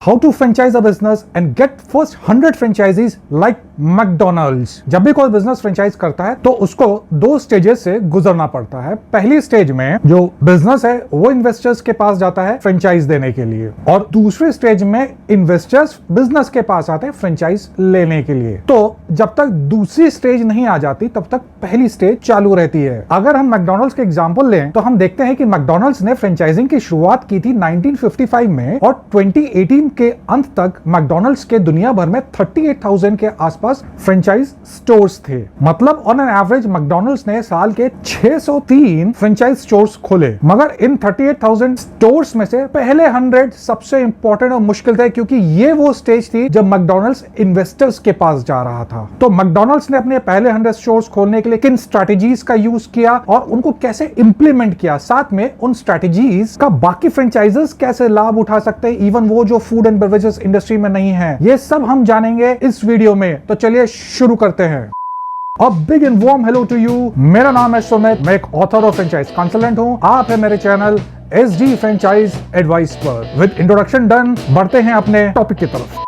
How to franchise a business and get first 100 franchisees like McDonald's. जब भी कोई business franchise करता है तो उसको 2 स्टेजेस से गुजरना पड़ता है। पहली स्टेज में जो बिजनेस है वो इन्वेस्टर्स के पास जाता है फ्रेंचाइज देने के लिए, और दूसरे स्टेज में इन्वेस्टर्स बिजनेस के पास आते हैं फ्रेंचाइज लेने के लिए। तो जब तक दूसरी स्टेज नहीं आ जाती तब तक पहली स्टेज चालू रहती है। अगर हम मैकडोनल्ड्स के एग्जांपल लें तो हम देखते हैं कि मैकडोनल्ड्स ने फ्रेंचाइजिंग की शुरुआत की थी 1955 में, और 2018 के अंत तक मैकडोनल्ड्स के दुनिया भर में 38,000 के आसपास फ्रेंचाइज स्टोर्स थे। मतलब ऑन एन एवरेज मैकडोनल्ड्स ने साल के 603 फ्रेंचाइज स्टोर्स खोले। मगर इन 38,000 स्टोर्स में से पहले 100 सबसे इंपॉर्टेंट और मुश्किल थे, क्योंकि ये वो स्टेज थी जब मैकडोनल्ड्स इन्वेस्टर्स के पास जा रहा था। तो मैकडोनल्ड्स ने अपने पहले 100 स्टोर्स खोलने के लिए किन स्ट्रेटजीज का यूज किया और उनको कैसे इंप्लीमेंट किया, साथ में उन स्ट्रेटजीज का बाकी फ्रेंचाइजर्स कैसे लाभ उठा सकते हैं, इवन वो जो फूड एंड बेवरेजेस इंडस्ट्री में नहीं है, ये सब हम जानेंगे इस वीडियो में। तो चलिए शुरू करते हैं। A big and warm hello to you। मेरा नाम है सुमित, मैं एक ऑथर और फ्रेंचाइज कंसल्टेंट हूं। आप है मेरे चैनल SD फ्रेंचाइज एडवाइस पर। विद इंट्रोडक्शन डन, बढ़ते हैं अपने टॉपिक की तरफ।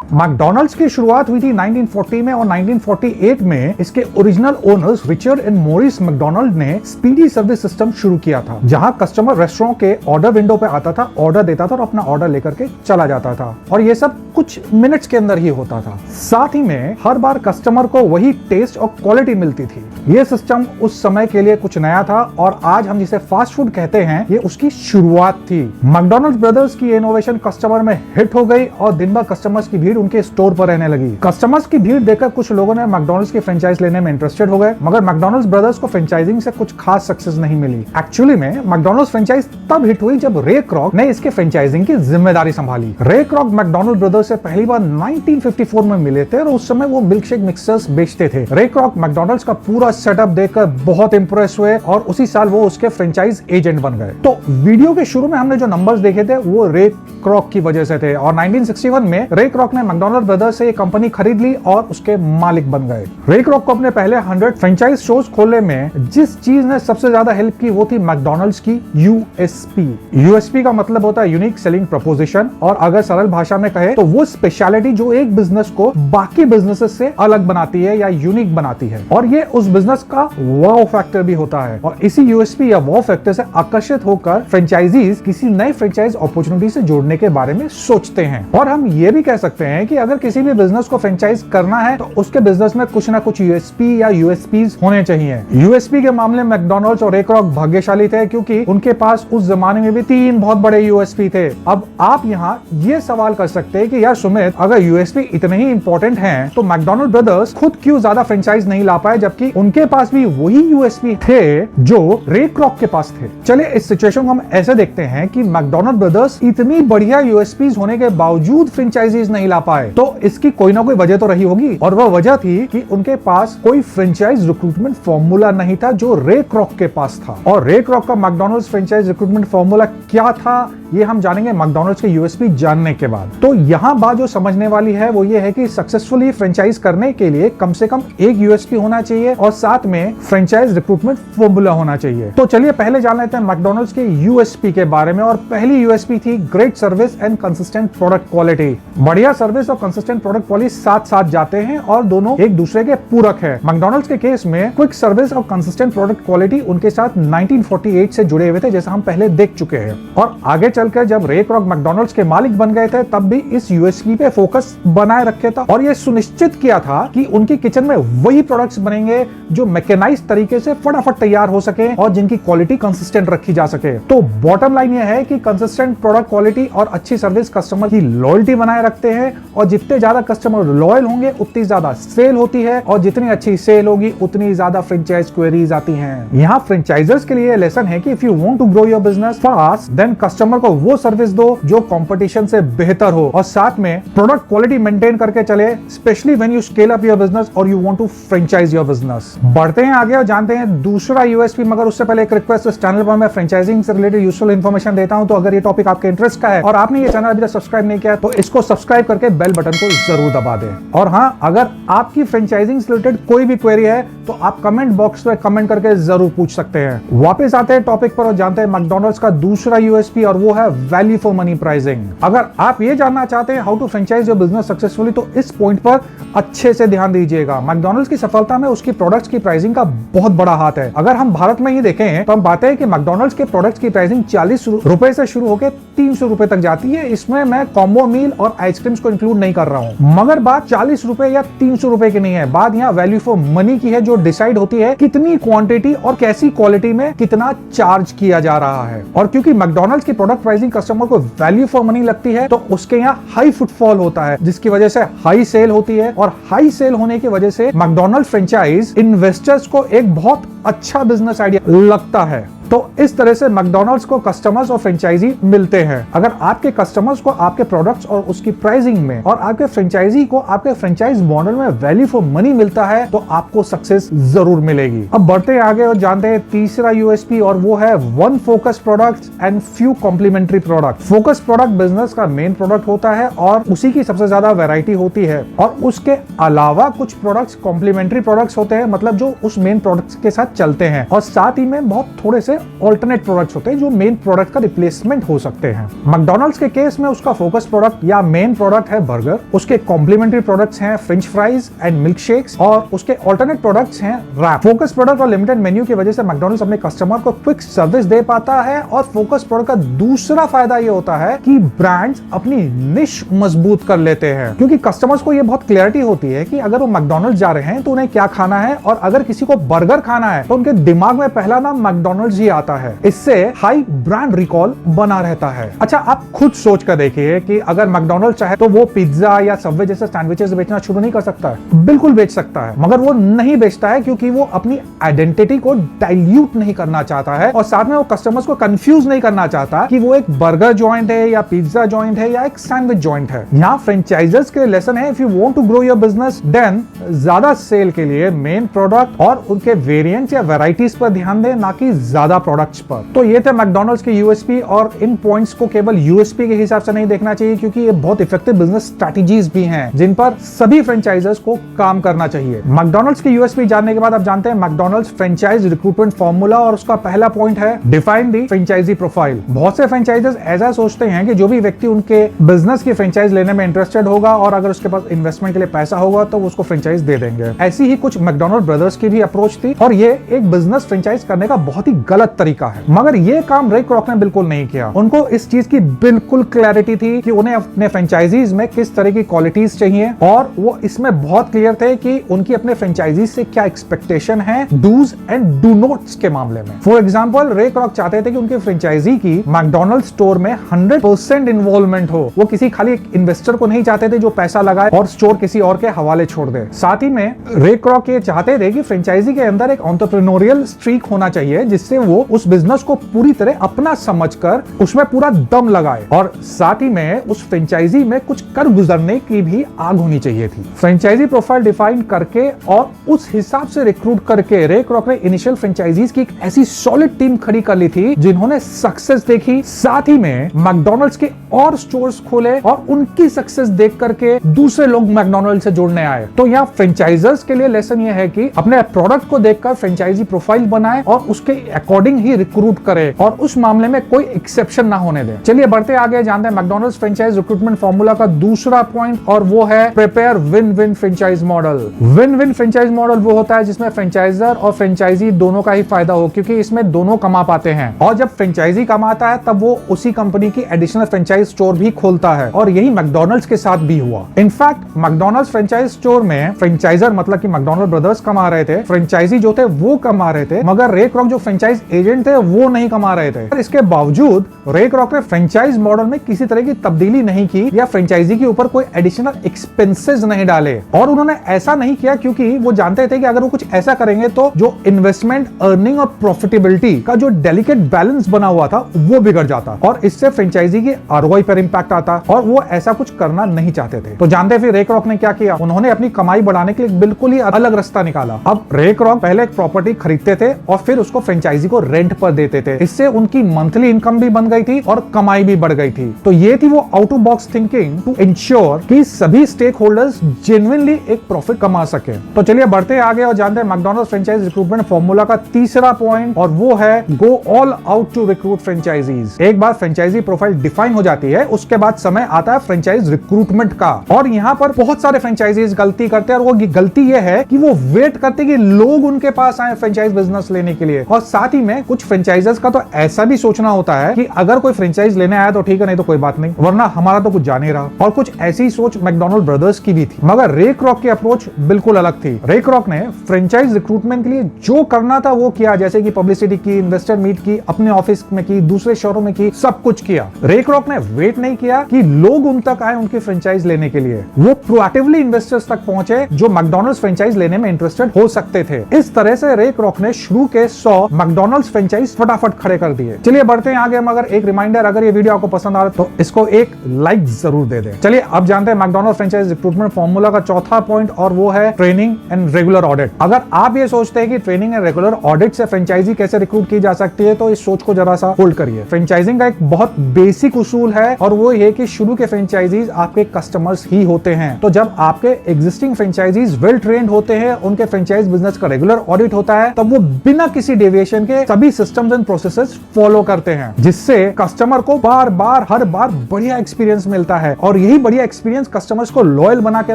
मैकडोनल्ड्स की शुरुआत हुई थी 1940 में, और 1948 में इसके original owners Richard and Morris McDonald ने स्पीडी सर्विस सिस्टम शुरू किया था, जहां कस्टमर रेस्टोरेंट के ऑर्डर विंडो पे आता था, ऑर्डर देता था और अपना ऑर्डर लेकर के चला जाता था, और ये सब कुछ मिनट्स के अंदर ही होता था। साथ ही में हर बार कस्टमर को वही टेस्ट और क्वालिटी मिलती थी। ये सिस्टम उस समय के लिए कुछ नया था, और आज हम जिसे फास्ट फूड कहते हैं ये उसकी शुरुआत थी। मैकडोनल्ड्स ब्रदर्स की इनोवेशन कस्टमर में हिट हो गई, और दिन भर कस्टमर्स की भीड़ उनके स्टोर पर रहने लगी। कस्टमर्स की भीड़ देखकर कुछ लोगों ने मैकडोनल्ड्स की फ्रेंचाइज लेने में इंटरेस्टेड हो गए, मगर मैकडोनल्ड्स ब्रदर्स को फ्रेंचाइजिंग से कुछ खास सक्सेस नहीं मिली। एक्चुअली में मैकडोनल्ड्स फ्रेंचाइज तब हिट हुई जब रे क्रॉक ने इसके फ्रेंचाइजिंग की जिम्मेदारी संभाली। रे क्रॉक मैकडोनल्ड ब्रदर्स से पहली बार 1954 में मिले थे, और उस समय वो मिल्कशेक मिक्सर्स बेचते थे। रे क्रॉक मैकडोनल्ड्स का पूरा सेटअप देखकर बहुत इंप्रेस हुए, और उसी साल वो उसके फ्रेंचाइज एजेंट बन गए। तो वीडियो के शुरू में हमने जो नंबर्स देखे थे वो रे क्रॉक की वजह से थे, और 1961 में रे क्रॉक ने मैकडोनल्ड ब्रदर्स से ये कंपनी खरीद ली और उसके मालिक बन गए। रे क्रॉक को अपने पहले 100 फ्रेंचाइज स्टोर्स खोलने में जिस चीज ने सबसे ज्यादा हेल्प की वो थी मैकडोनल्ड्स की यूएसपी। यूएसपी का मतलब होता है यूनिक सेलिंग प्रपोजिशन, और अगर सरल भाषा में कहे तो वो स्पेशलिटी जो एक बिजनेस को बाकी बिजनेसेस से अलग बनाती है या यूनिक बनाती है, और ये उस बिजनेस का वाव फैक्टर भी होता है। और इसी यूएसपी या वाव फैक्टर से आकर्षित होकर फ्रेंचाइजीज किसी नए फ्रेंचाइज अपॉर्चुनिटी से जोड़ने के बारे में सोचते हैं। और हम ये भी कह सकते हैं कि अगर किसी भी बिजनेस को फ्रेंचाइज करना है तो उसके बिजनेस में कुछ ना कुछ यूएसपी या यूएसपीज होने चाहिए। यूएसपी के मामले में मैकडोनल्ड्स और रे क्रॉक भाग्यशाली थे, क्योंकि उनके पास उस जमाने में भी 3 बहुत बड़े यूएसपी थे। अब आप यहाँ ये सवाल कर सकते हैं कि यार सुमित, अगर यूएसपी इतने ही इंपॉर्टेंट हैं तो मैकडोनल्ड ब्रदर्स खुद क्यों ज्यादा फ्रेंचाइज नहीं ला पाए, जबकि उनके पास भी वही यूएसपी थे जो रे क्रॉक के पास थे। चलिए इस सिचुएशन को हम ऐसे देखते हैं कि मैकडोनल्ड ब्रदर्स इतनी बढ़िया यूएसपीज होने के बावजूद फ्रेंचाइजीज नहीं ला पाए, तो इसकी कोई ना कोई वजह तो रही होगी, और वह वजह थी कि उनके पास कोई फ्रेंचाइज रिक्रूटमेंट फॉर्मूला नहीं था जो रे क्रॉक के पास था। और रे क्रॉक का मैकडोनल्ड्स फ्रेंचाइज रिक्रूटमेंट फॉर्मूला क्या था ये हम जानेंगे मैकडोनल्ड्स के यूएसपी जानने के बाद। तो यहाँ बात जो समझने वाली है वो ये है कि सक्सेसफुली फ्रेंचाइज करने के लिए कम से कम एक यूएसपी होना चाहिए, और साथ में फ्रेंचाइज रिक्रूटमेंट फॉर्मूला होना चाहिए। तो चलिए पहले जान लेते हैं मैकडोनल्ड्स के यूएसपी के बारे में। और पहली यूएसपी थी great service and consistent product quality. बढ़िया सर्विस और कंसिस्टेंट प्रोडक्ट क्वालिटी साथ साथ जाते हैं और दोनों एक दूसरे के पूरक है। मैकडोनल्ड्स के केस में क्विक सर्विस और कंसिस्टेंट प्रोडक्ट क्वालिटी उनके साथ 1948 से जुड़े हुए थे, जैसा हम पहले देख चुके हैं। और आगे चलकर जब रे क्रॉक मैकडोनल्ड्स के मालिक बन गए थे तब भी इस यूएसपी पे फोकस बनाए रखे था, और ये सुनिश्चित किया था कि उनकी किचन में वही प्रोडक्ट्स बनेंगे जो मैकेनाइज्ड तरीके से फटाफट तैयार हो सके और जिनकी क्वालिटी कंसिस्टेंट रखी जा सके। तो बॉटम लाइन ये है कि कंसिस्टेंट प्रोडक्ट क्वालिटी और अच्छी सर्विस कस्टमर की लॉयल्टी बनाए रखते हैं, और जितने ज्यादा कस्टमर लॉयल होंगे उतनी ज्यादा सेल होती है, और जितनी अच्छी सेल होगी उतनी ज्यादा फ्रेंचाइज क्वेरीज आती हैं। यहाँ फ्रेंचाइजर्स के लिए लेसन है कि if you want to grow your business fast then customer को वो सर्विस दो जो कंपटीशन से बेहतर हो, और साथ में प्रोडक्ट क्वालिटी मेंटेन करके चले, specially when you scale up your business और you want to franchise your business. बढ़ते हैं आगे और जानते हैं दूसरा यूएसपी, मगर उससे पहले एक रिक्वेस्ट, इस चैनल पर मैं फ्रेंचाइजिंग से रिलेटेड यूजफुल इन्फॉर्मेशन देता हूं, तो अगर ये टॉपिक आपके इंटरेस्ट का है और आपने ये चैनल अभी तक सब्सक्राइब नहीं किया तो इसको सब्सक्राइब करके बेल बटन को जरूर दबा दें। और हाँ, अगर आपकी फ्रेंचाइजिंग से रिलेटेड कोई भी क्वेरी है तो आप कमेंट बॉक्स में कमेंट करके जरूर पूछ सकते हैं। वापस आते हैं टॉपिक पर और जानते हैं मैकडोनल्ड्स का दूसरा यूएसपी, और वो है वैल्यू फॉर मनी प्राइसिंग। अगर आप ये जानना चाहते हैं how to franchise your business successfully, तो इस पॉइंट पर अच्छे से ध्यान दीजिएगा। मैकडॉनल्ड्स की सफलता में उसकी प्रोडक्ट्स की प्राइसिंग का बहुत बड़ा हाथ है। अगर हम भारत में ही देखें तो हम पाते हैं कि मैकडॉनल्ड्स के प्रोडक्ट्स की प्राइसिंग 40 रुपए से शुरू होकर 300 रुपए तक जाती है। इसमें मैं कॉम्बो मील और आइसक्रीम्स को इंक्लूड नहीं कर रहा हूं। मगर बात 40 रुपए या 300 रुपए की नहीं है, बात यहाँ वैल्यू फॉर मनी की है, जो डिसाइड होती है कितनी क्वांटिटी और कैसी क्वालिटी में कितना चार्ज किया जा रहा है। और क्योंकि मैकडॉनल्ड्स की प्रोडक्ट प्राइसिंग कस्टमर को वैल्यू फॉर मनी लगती है, तो उसके यहाँ हाई फुटफॉल होता है, जिसकी वजह से हाई सेल होती है। और हाई सेल होने की वजह से मैकडॉनल्ड्स फ्रेंचाइज इन्वेस्टर्स को एक बहुत अच्छा बिजनेस आइडिया लगता है। तो इस तरह से मैकडॉनल्ड्स को कस्टमर्स और फ्रेंचाइजी मिलते हैं। अगर आपके कस्टमर्स को आपके प्रोडक्ट्स और उसकी प्राइसिंग में और आपके फ्रेंचाइजी को आपके फ्रेंचाइज मॉडल में वैल्यू फॉर मनी मिलता है, तो आपको सक्सेस जरूर मिलेगी। अब बढ़ते हैं आगे और जानते हैं तीसरा यूएसपी, और वो है one focus products and few complementary product. Focus product business का मेन प्रोडक्ट होता है और उसी की सबसे ज्यादा वैरायटी होती है, और उसके अलावा कुछ प्रोडक्ट्स कॉम्प्लीमेंट्री प्रोडक्ट्स होते हैं, मतलब जो उस मेन प्रोडक्ट्स के साथ चलते हैं, और साथ ही में बहुत थोड़े से ऑल्टरनेट प्रोडक्ट्स होते हैं जो मेन प्रोडक्ट का रिप्लेसमेंट हो सकते हैं। मैकडॉनल्ड्स के केस में उसका फोकस प्रोडक्ट या मेन प्रोडक्ट है बर्गर, उसके कॉम्प्लीमेंट्री प्रोडक्ट्स हैं French fries and milk shakes, और उसके ऑल्टरनेट प्रोडक्ट्स हैं रैप। फोकस प्रोडक्ट और लिमिटेड मेन्यू की वजह से मैकडॉनल्ड्स अपने कस्टमर को क्विक सर्विस दे पाता है। और फोकस प्रोडक्ट का दूसरा फायदा ये होता है कि ब्रांड्स अपनी निश मजबूत कर लेते हैं, क्योंकि कस्टमर्स को ये बहुत क्लैरिटी होती है कि अगर वो मैकडॉनल्ड्स जा रहे हैं तो उन्हें क्या खाना है, और अगर किसी को बर्गर खाना है तो उनके दिमाग में पहला नाम मैकडॉनल्ड्स ही आता है। इससे हाई ब्रांड रिकॉल बना रहता है। अच्छा, आप खुद सोच कर देखिए कि अगर मैकडॉनल्ड्स चाहे तो वो पिज्जा या सबवे जैसे सैंडविचेस बेचना शुरू नहीं कर सकता है? बिल्कुल बेच सकता है, मगर वो नहीं बेचता है क्योंकि वो अपनी आइडेंटिटी को डाइल्यूट नहीं करना चाहता है, और साथ में वो कस्टमर्स को कंफ्यूज नहीं करना चाहता कि वो एक बर्गर जॉइंट है या पिज्जा जॉइंट है या एक सैंडविच जॉइंट है। यहाँ फ्रेंचाइजर्स के लेसन है, if you want to grow your business then ज्यादा सेल के लिए मेन प्रोडक्ट और उनके वेरिएंट्स या वैरायटीज पर ध्यान दें, ना कि ज्यादा प्रोडक्ट्स पर। तो ये थे मैकडॉनल्ड्स के यूएसपी, और इन पॉइंट्स को केवल यूएसपी के हिसाब से नहीं देखना चाहिए, क्योंकि ये बहुत इफेक्टिव बिजनेस स्ट्रेटजीज भी हैं जिन पर सभी फ्रेंचाइजर्स को काम करना चाहिए। मैकडॉनल्ड्स की यूएसपी जानने के बाद आप जानते हैं मैकडॉनल्ड्स फ्रेंचाइज रिक्रूटमेंट फॉर्मूला, और उसका पहला पॉइंट है डिफाइन दी फ्रेंचाइजी प्रोफाइल। बहुत से फ्रेंचाइजर्स ऐसा सोचते हैं कि जो भी व्यक्ति उनके बिजनेस की फ्रेंचाइज लेने में इंटरेस्टेड होगा और अगर उसके पास इन्वेस्टमेंट के लिए पैसा होगा तो वो उसको फ्रेंचाइज दे देंगे। ऐसी ही कुछ मैकडॉनल्ड ब्रदर्स की भी अप्रोच थी, और ये एक बिजनेस फ्रेंचाइज करने का बहुत ही गलत तरीका है। मगर ये काम रे क्रॉक ने बिल्कुल नहीं किया। उनको इस चीज की बिल्कुल क्लैरिटी थी कि उन्हें अपने फ्रेंचाइजीज में किस तरह की क्वालिटीज चाहिए, और वो इसमें बहुत क्लियर थे कि उनकी अपने फ्रेंचाइजीज से क्या एक्सपेक्टेशन है डूज एंड डू नॉट्स के मामले में। फॉर एग्जांपल, रे क्रॉक चाहते थे कि उनके फ्रेंचाइजी की मैकडॉनल्ड स्टोर में 100% इन्वॉल्वमेंट हो। वो किसी खाली एक इन्वेस्टर को नहीं चाहते थे जो पैसा लगाए और स्टोर किसी और के हवाले छोड़ दे। साथ ही में रे क्रॉक ये चाहते थे कि फ्रेंचाइजी के अंदर एक एंटरप्रेन्योरियल स्ट्रीक होना चाहिए, जिससे वो उस बिजनेस को पूरी तरह अपना समझकर उसमें पूरा दम लगाए, और साथ ही में उस फ्रेंचाइजी में कुछ कर गुजरने की भी आग होनी चाहिए थी। फ्रेंचाइजी प्रोफाइल डिफाइन करके और उस हिसाब से रिक्रूट करके रे क्रॉक ने इनिशियल फ्रेंचाइजीज की एक ऐसी सॉलिड टीम खड़ी कर ली थी जिन्होंने सक्सेस देखी। साथ ही में मैकडॉनल्ड्स के और स्टोर्स खोले और उनकी सक्सेस देख करके दूसरे लोग मैकडॉनल्ड से जुड़ने आए। तो यहाँ फ्रेंचाइजर्स के लिए लेसन ये है कि अपने प्रोडक्ट को देखकर फ्रेंचाइजी प्रोफाइल बनाए और उसके अकॉर्डिंग ही रिक्रूट करे, और उस मामले में कोई एक्सेप्शन ना होने दे। चलिए बढ़ते आगे, जानते हैं मैकडॉनल्ड्स फ्रेंचाइज रिक्रूटमेंट फॉर्मूला का दूसरा पॉइंट, और वो है prepare win win franchise model. Win win franchise model वो होता है जिसमें फ्रेंचाइजर और फ्रेंचाइजी दोनों का ही फायदा हो, क्योंकि इसमें दोनों कमा पाते हैं, और जब फ्रेंचाइजी कमाता है तब वो उसी कंपनी की एडिशनल फ्रेंचाइज स्टोर भी खोलता है, और यही मैकडॉनल्ड्स के साथ भी हुआ। इनफैक्ट मैकडॉनल्ड्स फ्रेंचाइज स्टोर में फ्रेंचाइजर मतलब कि मैकडॉनल्ड ब्रदर्स कमा रहे थे, फ्रेंचाइजी जो थे वो कमा रहे थे, मगर रे क्रॉक जो फ्रेंचाइज एजेंट थे वो नहीं कमा रहे थे। इसके बावजूद रे क्रॉक ने फ्रेंचाइज मॉडल में किसी तरह की तब्दीली नहीं की या फ्रेंचाइजी के ऊपर कोई एडिशनल एक्सपेंसेस नहीं डाले, और उन्होंने ऐसा नहीं किया क्योंकि वो जानते थे कि अगर वो कुछ ऐसा करेंगे तो जो इन्वेस्टमेंट, अर्निंग और प्रॉफिटेबिलिटी का जो डेलिकेट बैलेंस बना हुआ था वो बिगड़ जाता, और इससे फ्रेंचाइजी की आरओआई पर इंपैक्ट आता, और वो ऐसा कुछ करना नहीं चाहते थे। तो जानते फिर रे क्रॉक ने क्या किया? उन्होंने अपनी कमाई बढ़ाने के लिए बिल्कुल ही अलग रास्ता निकाला। अब रे क्रॉक पहले एक प्रॉपर्टी खरीदते थे और फिर उसको फ्रेंचाइजी को रेंट पर देते थे। इससे उनकी मंथली इनकम भी बन गई थी और कमाई भी बढ़ गई थी। तो ये थी वो out of box thinking to ensure कि सभी स्टेक होल्डर्स जेन्युइनली एक प्रॉफिट कमा सके। तो चलिए बढ़ते आगे और जानते हैं मैकडॉनल्ड्स फ्रेंचाइज रिक्रूटमेंट फॉर्मूला का तीसरा पॉइंट, और वो है go all out to recruit franchisees. एक बार फ्रेंचाइजी प्रोफाइल डिफाइन हो जाती है, उसके बाद समय आता है फ्रेंचाइज रिक्रूटमेंट का। और यहाँ पर बहुत सारे फ्रेंचाइजीज गलती करते हैं, और वो गलती ये है कि वो वेट करते कि लोग उनके पास आए फ्रेंचाइज बिजनेस लेने के लिए। और साथ ही में कुछ फ्रेंचाइजर्स का तो ऐसा भी सोचना होता है कि अगर कोई फ्रेंचाइज लेने आया तो ठीक है, नहीं तो कोई बात नहीं, वरना हमारा तो कुछ जा नहीं रहा। और कुछ ऐसी सोच मैकडॉनल्ड ब्रदर्स की भी थी, मगर रे क्रॉक की अप्रोच बिल्कुल अलग थी। रे क्रॉक ने फ्रेंचाइज रिक्रूटमेंट के लिए जो करना था वो किया, जैसे कि पब्लिसिटी की, इन्वेस्टर मीट की, अपने ऑफिस में की, दूसरे शहरों में की, सब कुछ किया। रे क्रॉक ने वेट नहीं किया कि लोग उन तक आए उनकी फ्रेंचाइज लेने के लिए, वो प्रोएक्टिवली इन्वेस्टर्स तक पहुंचे जो मैकडॉनल्ड्स फ्रेंचाइज लेने में इंटरेस्टेड हो सकते थे। इस तरह से रे क्रॉक ने शुरू के 100 मैकडॉनल्ड्स फ्रेंचाइज फटाफट खड़े कर दिए। चलिए बढ़ते हैं आगे, मगर एक रिमाइंडर, अगर ये वीडियो आपको पसंद आ रहा है तो इसको एक लाइक जरूर दे दें। चलिए अब जानते हैं मैकडॉनल्ड्स फ्रेंचाइज रिक्रूटमेंट फॉर्मूला का चौथा पॉइंट, और वो है ट्रेनिंग एंड रेगुलर ऑडिट। अगर आप ये सोचते हैं कि ट्रेनिंग एंड रेगुलर ऑडिट से फ्रेंचाइजी कैसे रिक्रूट की जा सकती है, तो इस सोच को जरा सा होल्ड करिए। फ्रेंचाइजिंग का एक बहुत बेसिक उसूल है, और वो ये कि शुरू के फ्रेंचाइजीज आपके कस्टमर्स ही होते हैं। तो जब आपके एग्जिस्टिंग फ्रेंचाइजीज वेल ट्रेंड होते हैं, उनके फ्रेंचाइज बिजनेस का रेगुलर ऑडिट होता है, तब वो बिना किसी डेविएशन के सभी सिस्टम्स एंड प्रोसेसेस फॉलो करते हैं, जिससे कस्टमर को बार बार हर बार बढ़िया एक्सपीरियंस मिलता है। और यही बढ़िया एक्सपीरियंस कस्टमर्स को लॉयल बना के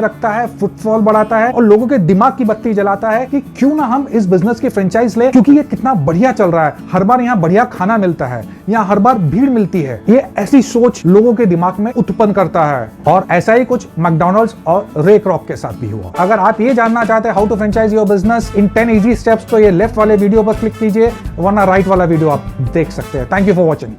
रखता है, फुटफॉल बढ़ाता है, और लोगों के दिमाग की बत्ती जलाता है कि क्यों ना हम इस बिजनेस की फ्रेंचाइज ले, क्योंकि ये कितना बढ़िया चल रहा है, हर बार यहाँ बढ़िया खाना मिलता है, यहाँ हर बार भीड़ मिलती है। ये ऐसी सोच लोगों के दिमाग में उत्पन्न करता है, और ऐसा ही कुछ मैकडॉनल्ड्स और रे क्रॉक के साथ भी हुआ। अगर आप ये जानना चाहते हैं how to franchise your business in 10 easy steps, तो ये लेफ्ट वाले वीडियो पर क्लिक कीजिए, वरना राइट वाला वीडियो आप देख सकते हैं। Thank you for watching.